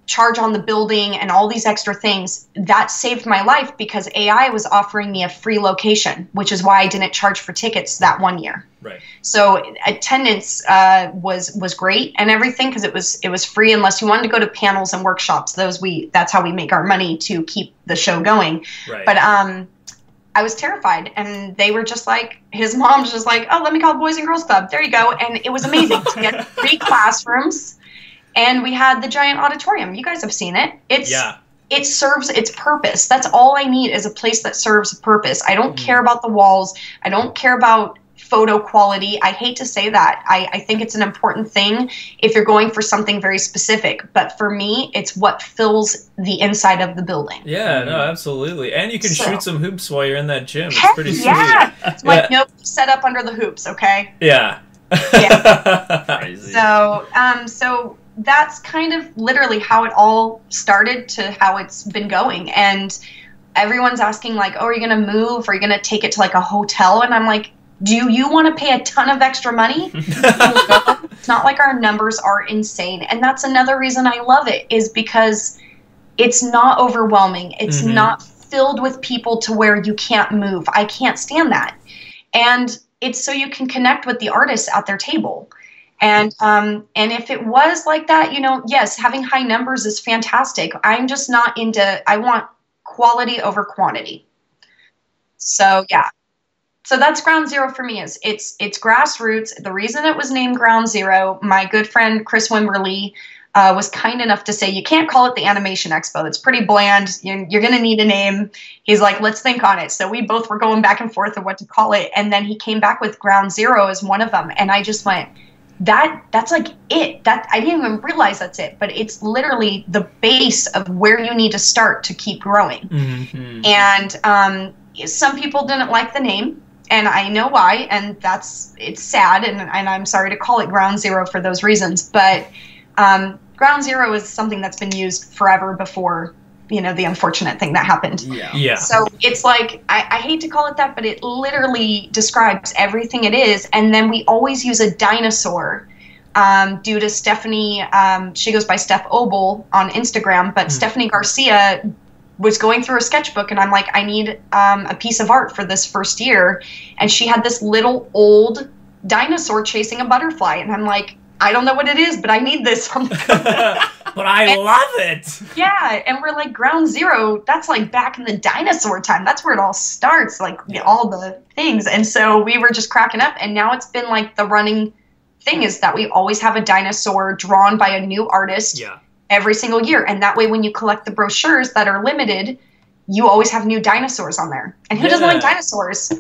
charge on the building and all these extra things, that saved my life, because AI was offering me a free location, which is why I didn't charge for tickets that 1 year. Right. So attendance was great and everything, because it was free unless you wanted to go to panels and workshops. That's how we make our money to keep the show going. Right. But I was terrified, and they were just like, his mom's just like, oh, let me call the Boys and Girls Club. There you go. And it was amazing to get 3 classrooms. And we had the giant auditorium. You guys have seen it. It serves its purpose. That's all I need, is a place that serves a purpose. I don't care about the walls. I don't care about photo quality. I hate to say that. I think it's an important thing if you're going for something very specific. But for me, it's what fills the inside of the building. Yeah, no, absolutely. And you can shoot some hoops while you're in that gym. It's pretty sweet. It's like, nope, set up under the hoops, okay? Yeah. Crazy. So that's kind of literally how it all started to how it's been going. And everyone's asking like, oh, are you going to move? Are you going to take it to like a hotel? And I'm like, do you want to pay a ton of extra money? It's not like our numbers are insane. And that's another reason I love it, is because it's not overwhelming. It's not filled with people to where you can't move. I can't stand that. And it's so you can connect with the artists at their table. And if it was like that, yes, having high numbers is fantastic. I'm just not I want quality over quantity. So yeah. So that's Ground Zero for me. It's grassroots. The reason it was named Ground Zero, my good friend Chris Wimberly was kind enough to say, you can't call it the Animation Expo. It's pretty bland. You're going to need a name. He's like, let's think on it. So we both were going back and forth of what to call it. And then he came back with Ground Zero as one of them. And I just went, that's like it. That I didn't even realize that's it. But it's literally the base of where you need to start to keep growing. Mm-hmm. And some people didn't like the name. And I know why, and it's sad, and I'm sorry to call it Ground Zero for those reasons, but Ground Zero is something that's been used forever before, the unfortunate thing that happened. Yeah. So it's like, I hate to call it that, but it literally describes everything it is, and then we always use a dinosaur due to Stephanie, she goes by Steph Obel on Instagram, but Stephanie Garcia was going through her sketchbook, and I'm like, I need a piece of art for this first year. And she had this little old dinosaur chasing a butterfly. And I'm like, I don't know what it is, but I need this. But I love it. Yeah. And we're like, Ground Zero, that's like back in the dinosaur time. That's where it all starts, like all the things. And so we were just cracking up. And now it's been like the running thing is that we always have a dinosaur drawn by a new artist. Yeah. Every single year. And that way, when you collect the brochures that are limited, you always have new dinosaurs on there. And who doesn't like dinosaurs?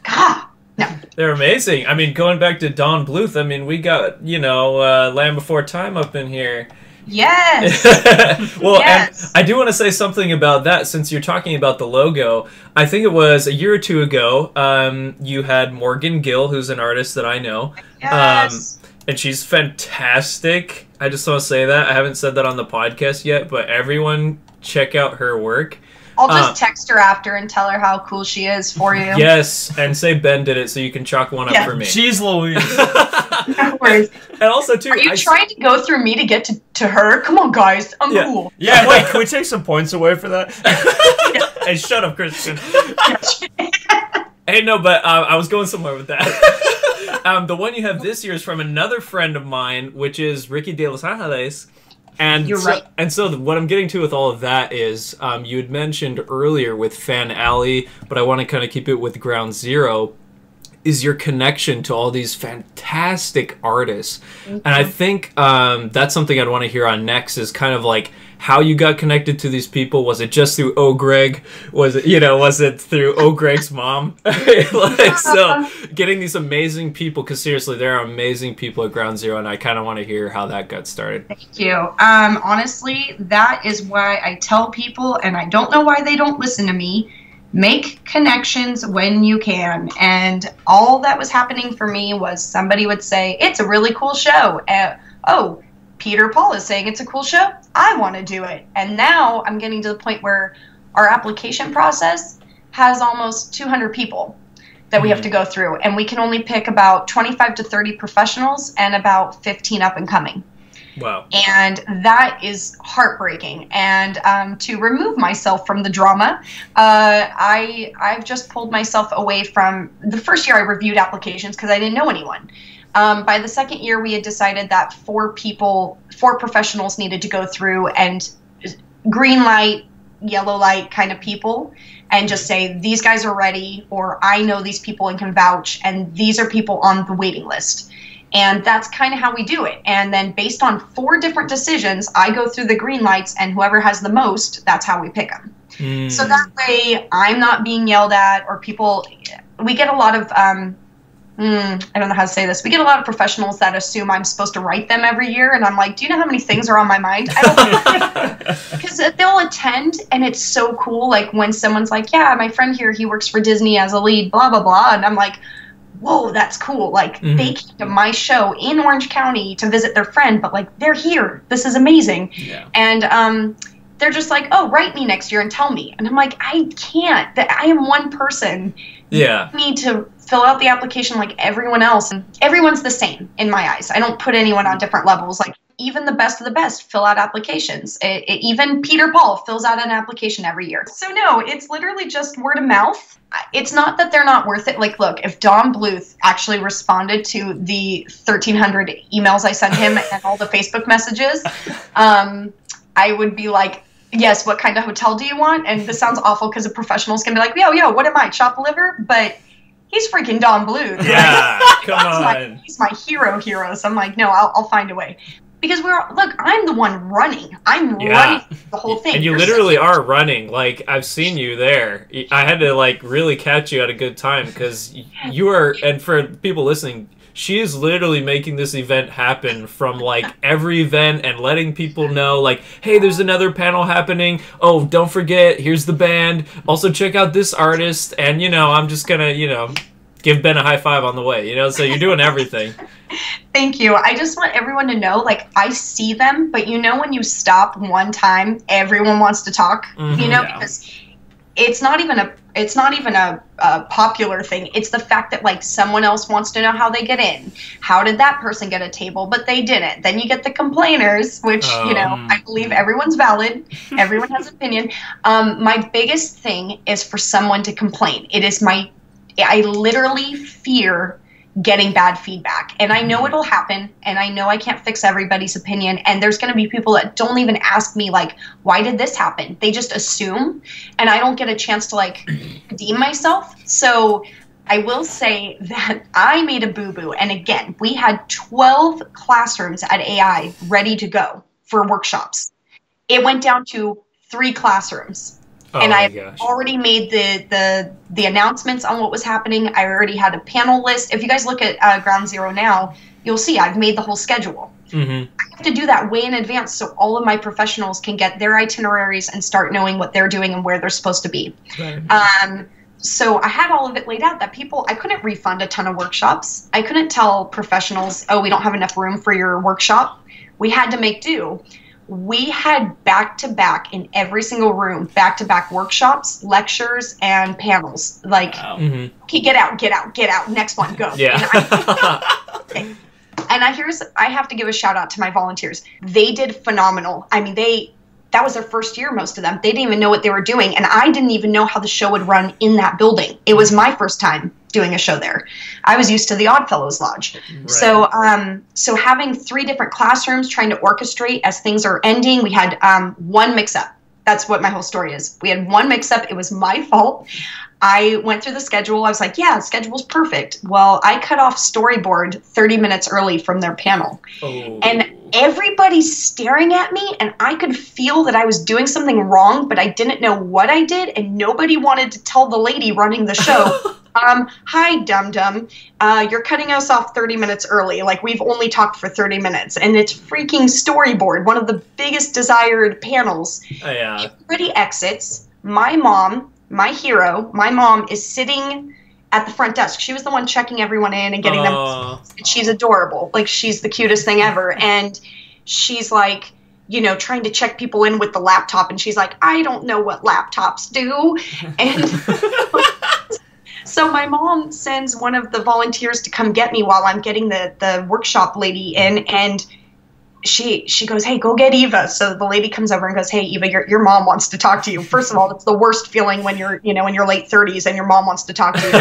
God, no. They're amazing. I mean, going back to Don Bluth, I mean, we got, Land Before Time up in here. Yes. Well, yes. And I do want to say something about that since you're talking about the logo. I think it was a year or two ago, you had Morgan Gill, who's an artist that I know. Yes. And she's fantastic. I just want to say that. I haven't said that on the podcast yet, but everyone check out her work. I'll just text her after and tell her how cool she is for you. Yes, and say Ben did it so you can chalk one up for me. Jeez Louise. No worries. And also, too... Are you trying to go through me to get to her? Come on, guys. I'm cool. Yeah, wait, can we take some points away for that? Hey, shut up, Christian. Hey, no, but I was going somewhere with that. The one you have this year is from another friend of mine, which is Ricky de Los Angeles. And You're right. And so what I'm getting to with all of that is, you had mentioned earlier with Fan Alley, but I want to kind of keep it with Ground Zero, is your connection to all these fantastic artists. And I think that's something I'd want to hear on next is kind of like how you got connected to these people. Was it just through O. Greg? Was it through O. Greg's mom? So getting these amazing people, because seriously, there are amazing people at Ground Zero, and I kind of want to hear how that got started. Thank you. Honestly, that is why I tell people, and I don't know why they don't listen to me, make connections when you can. And all that was happening for me was somebody would say, it's a really cool show. Oh, Peter Paul is saying it's a cool show. I want to do it. And now I'm getting to the point where our application process has almost 200 people that we have to go through. And we can only pick about 25 to 30 professionals and about 15 up and coming. Wow. And that is heartbreaking. And to remove myself from the drama, I've just pulled myself away from the first year I reviewed applications because I didn't know anyone. By the second year, we had decided that 4 professionals needed to go through and green light, yellow light kind of people and just say, these guys are ready, or I know these people and can vouch, and these are people on the waiting list. And that's kind of how we do it. And then based on 4 different decisions, I go through the green lights, and whoever has the most, that's how we pick them. So that way I'm not being yelled at, or people, we get a lot of, I don't know how to say this. We get a lot of professionals that assume I'm supposed to write them every year. And I'm like, do you know how many things are on my mind? I don't know. Because they'll attend, and it's so cool. Like when someone's like, yeah, my friend here, he works for Disney as a lead, blah, blah, blah. And I'm like, whoa, that's cool. Like they came to my show in Orange County to visit their friend, but like they're here. This is amazing. Yeah. And they're just like, oh, write me next year and tell me. And I'm like, I can't. I am one person. Yeah. You need to fill out the application like everyone else. And everyone's the same in my eyes. I don't put anyone on different levels. Like even the best of the best fill out applications. Even Peter Paul fills out an application every year. So no, it's literally just word of mouth. It's not that they're not worth it. Like, look, if Don Bluth actually responded to the 1,300 emails I sent him and all the Facebook messages, I would be like, yes, what kind of hotel do you want? And this sounds awful because a professional's going to be like, yo, what am I, chop liver? But he's freaking Don Bluth. Yeah, come on. He's my hero. So I'm like, no, I'll find a way. Because look, I'm the one running. I'm running the whole thing. And you literally are running. Like, I've seen you there. I had to, like, really catch you at a good time because you are, and for people listening, she is literally making this event happen from, like, every event and letting people know, like, hey, there's another panel happening. Oh, don't forget, here's the band. Also, check out this artist. And, you know, I'm just gonna, you know, give Ben a high five on the way, you know? So you're doing everything. Thank you. I just want everyone to know, like, I see them, but you know when you stop one time, everyone wants to talk, you know, because it's not even a popular thing. It's the fact that, like, someone else wants to know how they get in. How did that person get a table, but they didn't? Then you get the complainers, which, you know, I believe everyone's valid. Everyone has an opinion. My biggest thing is for someone to complain. I literally fear getting bad feedback. And I know it'll happen, and I know I can't fix everybody's opinion, and there's going to be people that don't even ask me, like, why did this happen? They just assume, and I don't get a chance to, like, redeem myself. So I will say that I made a boo-boo, and again, we had 12 classrooms at AI ready to go for workshops. It went down to 3 classrooms. And I already made the announcements on what was happening. I already had a panel list. If you guys look at Ground Zero now, you'll see I've made the whole schedule. I have to do that way in advance so all of my professionals can get their itineraries and start knowing what they're doing and where they're supposed to be. So I had all of it laid out that I couldn't refund a ton of workshops. I couldn't tell professionals, oh, we don't have enough room for your workshop. We had to make do. We had back-to-back in every single room, back-to-back workshops, lectures, and panels. Like, okay, get out, next one, go. Yeah. And I have to give a shout-out to my volunteers. They did phenomenal. I mean, that was their first year, most of them. They didn't even know what they were doing, and I didn't even know how the show would run in that building. It was my first time doing a show there. I was used to the Oddfellows Lodge. Right. So having 3 different classrooms trying to orchestrate as things are ending, we had 1 mix-up. That's what my whole story is. We had 1 mix-up. It was my fault. I went through the schedule. I was like, yeah, the schedule's perfect. Well, I cut off storyboard 30 minutes early from their panel. And everybody's staring at me, and I could feel that I was doing something wrong, but I didn't know what I did, and nobody wanted to tell the lady running the show, hi, dum-dum, you're cutting us off 30 minutes early. Like, we've only talked for 30 minutes, and it's freaking storyboard, one of the biggest desired panels. Everybody exits. My mom, my hero, my mom is sitting at the front desk. She was the one checking everyone in and getting them. She's adorable. Like, she's the cutest thing ever. And she's like, you know, trying to check people in with the laptop. And she's like, I don't know what laptops do. And so my mom sends one of the volunteers to come get me while I'm getting the workshop lady in. And she goes, hey, go get Eva. So the lady comes over and goes, hey, Eva, your mom wants to talk to you. First of all, it's the worst feeling when you're, you know, in your late 30s and your mom wants to talk to you.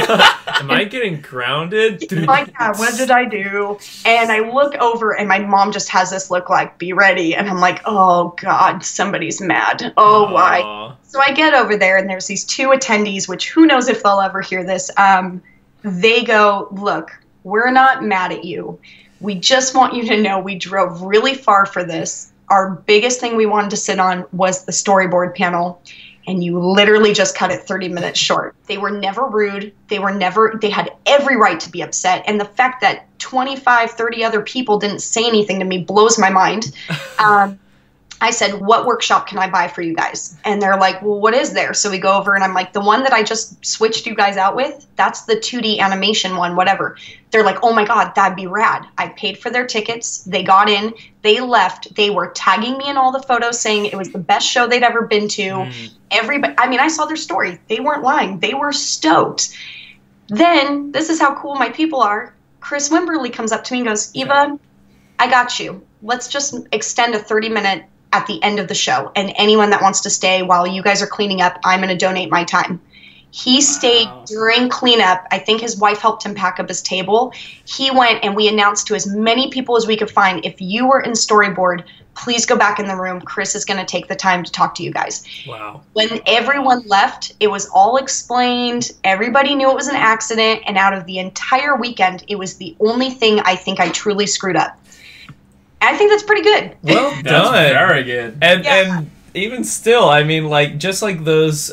Am I getting grounded? Like, yeah, what did I do? And I look over and my mom just has this look like, be ready. And I'm like, oh, God, somebody's mad. Oh, why? So I get over there and there's these 2 attendees, which who knows if they'll ever hear this. They go, look, we're not mad at you. We just want you to know we drove really far for this. Our biggest thing we wanted to sit on was the storyboard panel, and you literally just cut it 30 minutes short. They were never rude. They had every right to be upset. And the fact that 25, 30 other people didn't say anything to me blows my mind. I said, what workshop can I buy for you guys? And they're like, well, what is there? So we go over and I'm like, the one that I just switched you guys out with, that's the 2D animation one, whatever. They're like, oh my God, that'd be rad. I paid for their tickets. They got in, they left. They were tagging me in all the photos saying it was the best show they'd ever been to. Everybody, I mean, I saw their story. They weren't lying. They were stoked. Then, this is how cool my people are. Chris Wimberly comes up to me and goes, Eva, I got you. Let's just extend a 30-minute at the end of the show, and anyone that wants to stay while you guys are cleaning up, I'm going to donate my time. He stayed during cleanup. I think his wife helped him pack up his table. He went and we announced to as many people as we could find, if you were in storyboard, please go back in the room. Chris is going to take the time to talk to you guys. Wow. When everyone left, it was all explained. Everybody knew it was an accident, and out of the entire weekend, it was the only thing I think I truly screwed up. I think that's pretty good. Well That's done. very good. And even still, I mean, like, just like those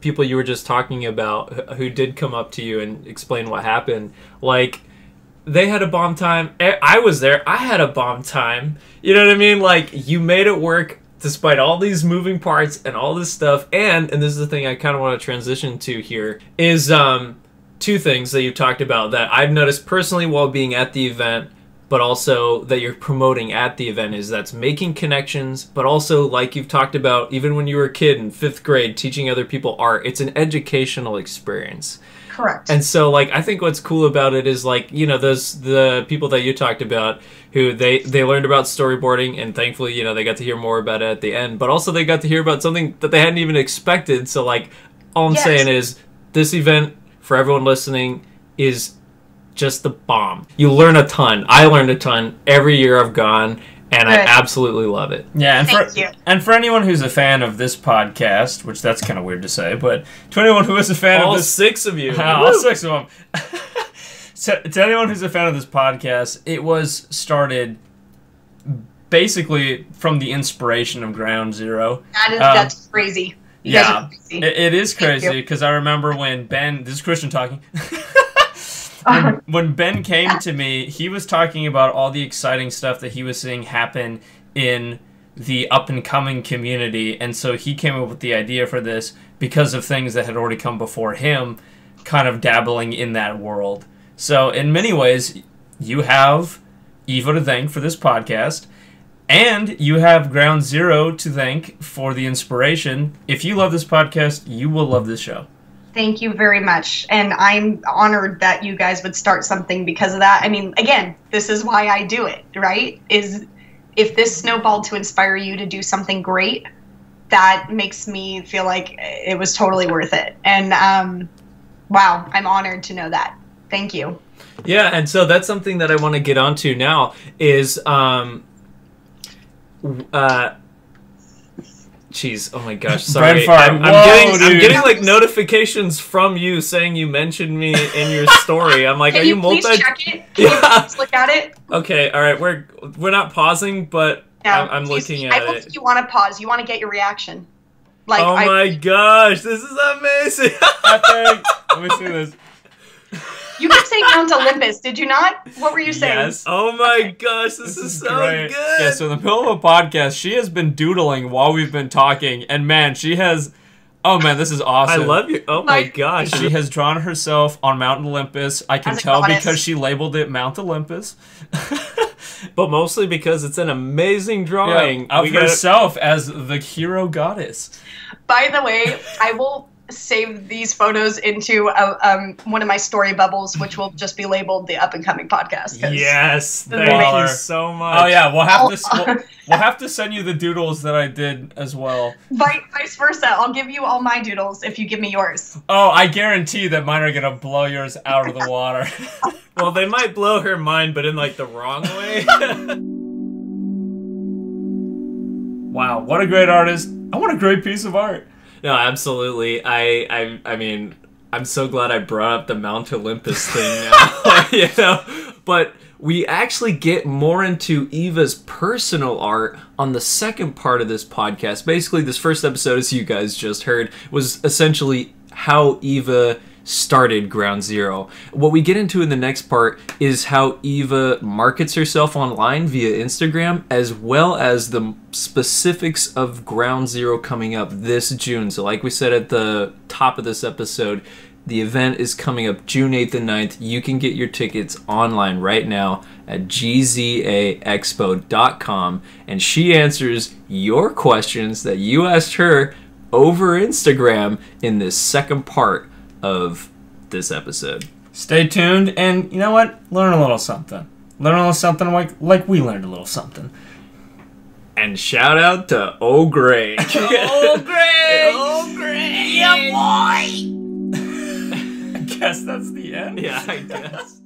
people you were just talking about who did come up to you and explain what happened, like, they had a bomb time. I was there. I had a bomb time. You know what I mean? Like, you made it work despite all these moving parts and all this stuff. And this is the thing I kind of want to transition to here, is two things that you've talked about that I've noticed personally while being at the event, but also that you're promoting at the event, is that's making connections, but also, like you've talked about, even when you were a kid in 5th grade, teaching other people art, it's an educational experience. Correct. And so, like, I think what's cool about it is, like, you know, the people that you talked about who they learned about storyboarding, and thankfully, you know, they got to hear more about it at the end, but also they got to hear about something that they hadn't even expected. So, like, all I'm saying is this event, for everyone listening, is just the bomb. You learn a ton. I learned a ton every year I've gone, and I absolutely love it. Yeah, Thank you. and for anyone who's a fan of this podcast, which that's kind of weird to say, but to anyone who is a fan All of this... 6 of you. all 6 of them. So, to anyone who's a fan of this podcast, it was started basically from the inspiration of Ground Zero. That's crazy. You guys are crazy. It is Thank crazy you. because I remember when Ben... This is Christian talking. When Ben came to me, he was talking about all the exciting stuff that he was seeing happen in the up-and-coming community, and so he came up with the idea for this because of things that had already come before him, kind of dabbling in that world. So in many ways, you have Eva to thank for this podcast, and you have Ground Zero to thank for the inspiration. If you love this podcast, you will love this show. Thank you very much. And I'm honored that you guys would start something because of that. I mean, again, this is why I do it, right? Is if this snowballed to inspire you to do something great, that makes me feel like it was totally worth it. And wow, I'm honored to know that. Thank you. Yeah, and so that's something that I want to get onto now is Jeez, oh my gosh, sorry. I'm getting like notifications from you saying you mentioned me in your story. I'm like, Can are you please multi? check it? Can you please look at it? Okay, all right, we're not pausing, but No, I'm looking at I don't it. think you want to pause. You want to get your reaction. Like, Oh my gosh, this is amazing! Epic. Let me see this. You kept saying Mount Olympus, did you not? What were you saying? Yes. Oh my gosh, this is so great. good! Yeah, so in the middle of a podcast, she has been doodling while we've been talking, and man, she has... Oh man, this is awesome. I love you. Oh my gosh. She has drawn herself on Mount Olympus. I can As a tell goddess. because she labeled it Mount Olympus. But mostly because it's an amazing drawing. Of herself as the hero goddess. By the way, I will save these photos into one of my story bubbles, which will just be labeled the Up and Coming podcast. 'cause Yes, Thank thank you you so much. Oh yeah, we'll have to send you the doodles that I did as well. Vice versa. I'll give you all my doodles if you give me yours. Oh, I guarantee that mine are gonna blow yours out of the water. Well, they might blow her mind, but in like the wrong way. Wow, what a great artist. I want a great piece of art. No, absolutely. I mean, I'm so glad I brought up the Mount Olympus thing now. You know, but we actually get more into Eva's personal art on the second part of this podcast. Basically, this first episode, as you guys just heard, was essentially how Eva started Ground Zero. What we get into in the next part is how Eva markets herself online via Instagram, as well as the specifics of Ground Zero coming up this June. So like we said at the top of this episode, the event is coming up June 8th and 9th. You can get your tickets online right now at GZAExpo.com, and she answers your questions that you asked her over Instagram in this second part of this episode. Stay tuned, and you know what? Learn a little something. Learn a little something like we learned a little something. And shout out to Oh Greg. Oh, Greg! Oh Greg! Yeah, boy! I guess that's the end. Yeah, I guess.